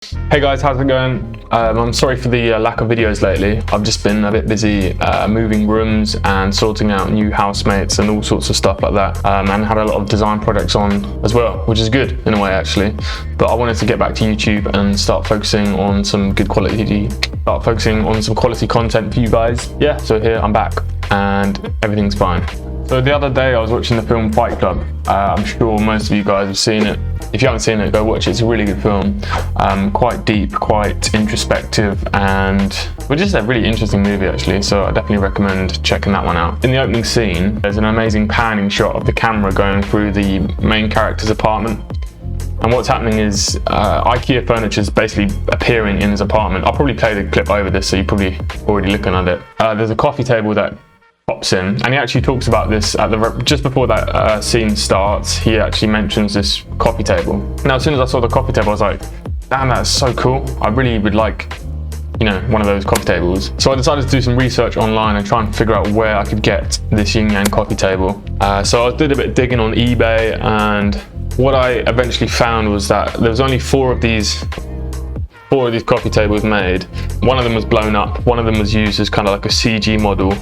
Hey guys, how's it going? I'm sorry for the lack of videos lately. I've just been a bit busy moving rooms and sorting out new housemates and all sorts of stuff like that, and had a lot of design projects on as well, which is good in a way actually. But I wanted to get back to YouTube and start focusing on some quality content for you guys. Yeah, so here I'm back and everything's fine. So the other day I was watching the film Fight Club. I'm sure most of you guys have seen it. If you haven't seen it, go watch it. It's a really good film. Quite deep, quite introspective, and just a really interesting movie actually. So I definitely recommend checking that one out. In the opening scene, there's an amazing panning shot of the camera going through the main character's apartment. And what's happening is IKEA furniture is basically appearing in his apartment. I'll probably play the clip over this so you're probably already looking at it. There's a coffee table that pops in, and he actually talks about this at just before that scene starts. He actually mentions this coffee table. Now, as soon as I saw the coffee table, I was like, damn, that's so cool. I really would like, one of those coffee tables. So I decided to do some research online and try and figure out where I could get this yin yang coffee table. So I did a bit of digging on eBay, and what I eventually found was that there was only four of these coffee tables made. One of them was blown up, one of them was used as kind of like a CG model,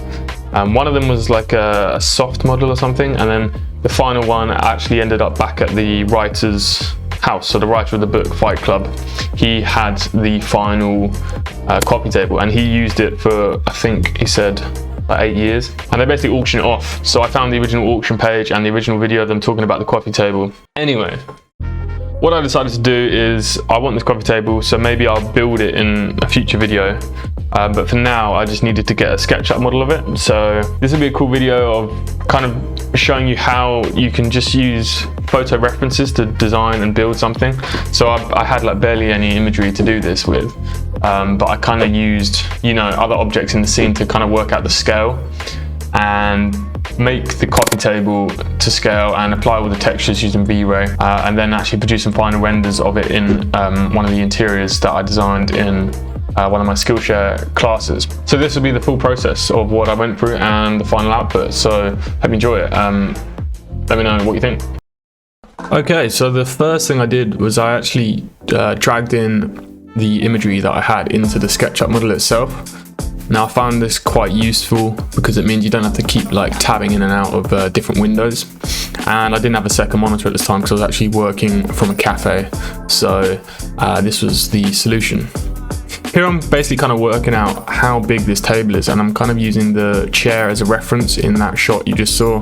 one of them was like a soft model or something, and then the final one actually ended up back at the writer's house. So the writer of the book Fight Club, he had the final coffee table, and he used it for, I think he said, like 8 years, and they basically auction it off. So I found the original auction page and the original video of them talking about the coffee table. Anyway, what I decided to do is I want this coffee table, so maybe I'll build it in a future video. But for now, I just needed to get a SketchUp model of it. So this will be a cool video of kind of showing you how you can just use photo references to design and build something. So I had like barely any imagery to do this with, but I kind of used, other objects in the scene to kind of work out the scale and make the coffee table to scale and apply all the textures using Vray, and then actually produce some final renders of it in one of the interiors that I designed in one of my SkillShare classes. So this will be the full process of what I went through and the final output. So hope you enjoy it. Let me know what you think. Okay, so the first thing I did was I actually dragged in the imagery that I had into the SketchUp model itself. Now I found this quite useful because it means you don't have to keep like tabbing in and out of different windows. And I didn't have a second monitor at this time because I was actually working from a cafe. So this was the solution. Here I'm basically kind of working out how big this table is, and I'm kind of using the chair as a reference in that shot you just saw,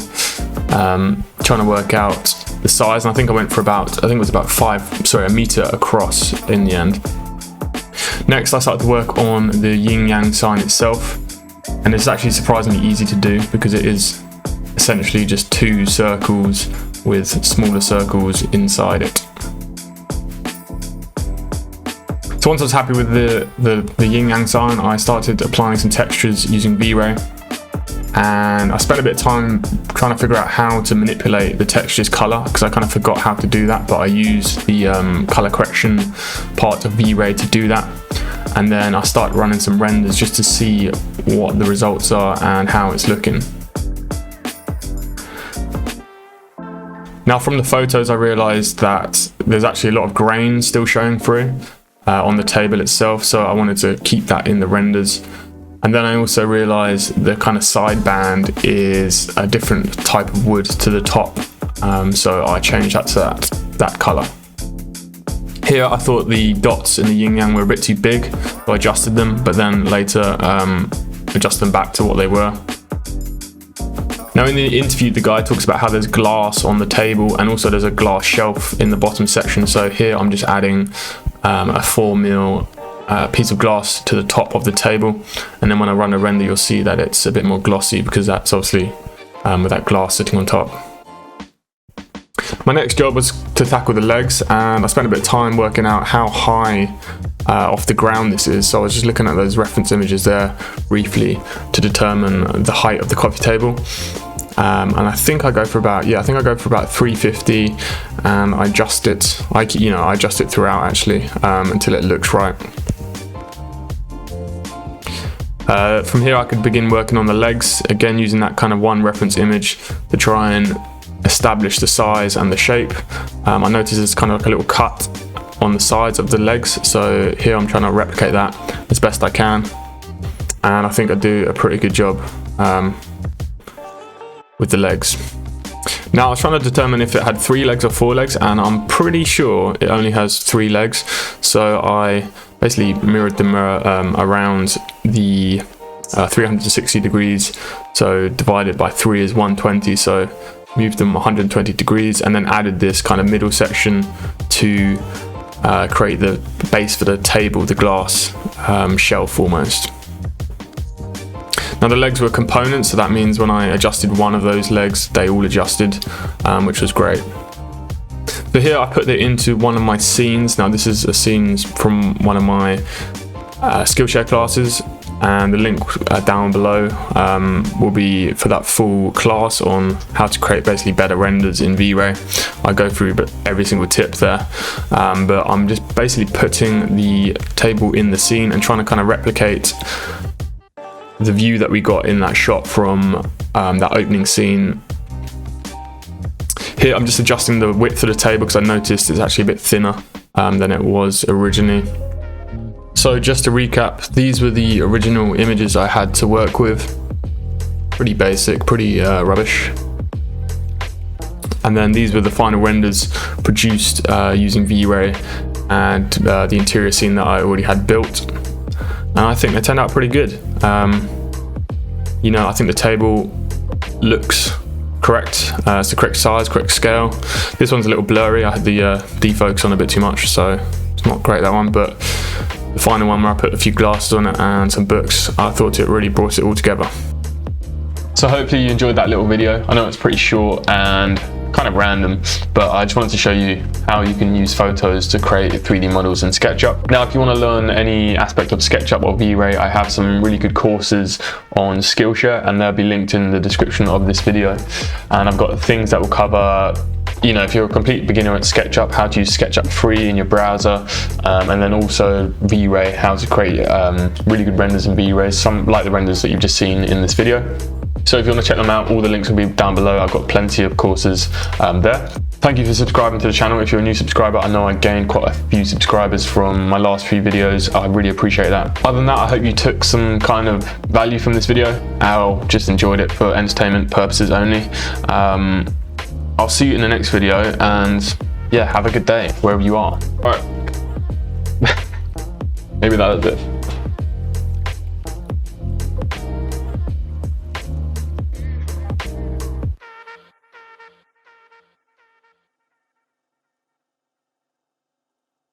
trying to work out the size. And I think I went for about, it was about a meter across in the end. Next, I started to work on the yin yang sign itself, and it's actually surprisingly easy to do because it is essentially just two circles with smaller circles inside it. So once I was happy with the yin yang sign, I started applying some textures using Vray, and I spent a bit of time trying to figure out how to manipulate the texture's color because I kind of forgot how to do that, but I used the color correction part of Vray to do that. And then I started running some renders just to see what the results are and how it's looking. Now from the photos I realized that there's actually a lot of grain still showing through on the table itself, so I wanted to keep that in the renders. And then I also realized the kind of side band is a different type of wood to the top, so I changed that to that color. Here I thought the dots in the yin yang were a bit too big, so I adjusted them, but then later adjust them back to what they were. Now in the interview, the guy talks about how there's glass on the table and also there's a glass shelf in the bottom section. So here I'm just adding a 4mm piece of glass to the top of the table, and then when I run a render you'll see that it's a bit more glossy because that's obviously with that glass sitting on top. My next job was to tackle the legs, and I spent a bit of time working out how high off the ground this is. So I was just looking at those reference images there briefly to determine the height of the coffee table. And I think I go for about 350, and I adjust it. I adjust it throughout actually until it looks right. From here I could begin working on the legs, again using that kind of one reference image to try and establish the size and the shape. I noticed there's kind of like a little cut on the sides of the legs. So here I'm trying to replicate that as best I can, and I think I do a pretty good job with the legs. Now I was trying to determine if it had 3 legs or 4 legs, and I'm pretty sure it only has 3 legs. So I basically mirrored the mirror around the 360 degrees, so divided by 3 is 120, so moved them 120 degrees, and then added this kind of middle section to create the base for the table, the glass shelf almost. Now the legs were components, so that means when I adjusted one of those legs, they all adjusted, which was great. So here I put it into one of my scenes. Now this is a scene from one of my Skillshare classes, and the link down below will be for that full class on how to create basically better renders in V-Ray. I go through every single tip there, but I'm just basically putting the table in the scene and trying to kind of replicate the view that we got in that shot from that opening scene. Here I'm just adjusting the width of the table because I noticed it's actually a bit thinner than it was originally. So just to recap, these were the original images I had to work with. Pretty basic, pretty rubbish. And then these were the final renders produced using V-Ray and the interior scene that I already had built. And I think they turned out pretty good. You know, I think the table looks correct. It's the correct size, correct scale. This one's a little blurry. I had the defocus on a bit too much, so it's not great, that one. But the final one where I put a few glasses on it and some books, I thought it really brought it all together. So hopefully you enjoyed that little video. I know it's pretty short and kind of random, but I just wanted to show you how you can use photos to create 3D models in SketchUp. Now, if you want to learn any aspect of SketchUp or V-Ray, I have some really good courses on Skillshare, and they'll be linked in the description of this video. And I've got things that will cover, you know, if you're a complete beginner at SketchUp, how to use SketchUp Vray in your browser, and then also V-Ray, how to create really good renders in V-Ray, some like the renders that you've just seen in this video. So if you want to check them out, all the links will be down below. I've got plenty of courses there. Thank you for subscribing to the channel. If you're a new subscriber, I know I gained quite a few subscribers from my last few videos. I really appreciate that. Other than that, I hope you took some kind of value from this video, or just enjoyed it for entertainment purposes only. I'll see you in the next video, and yeah, have a good day wherever you are. All right. Maybe that was it.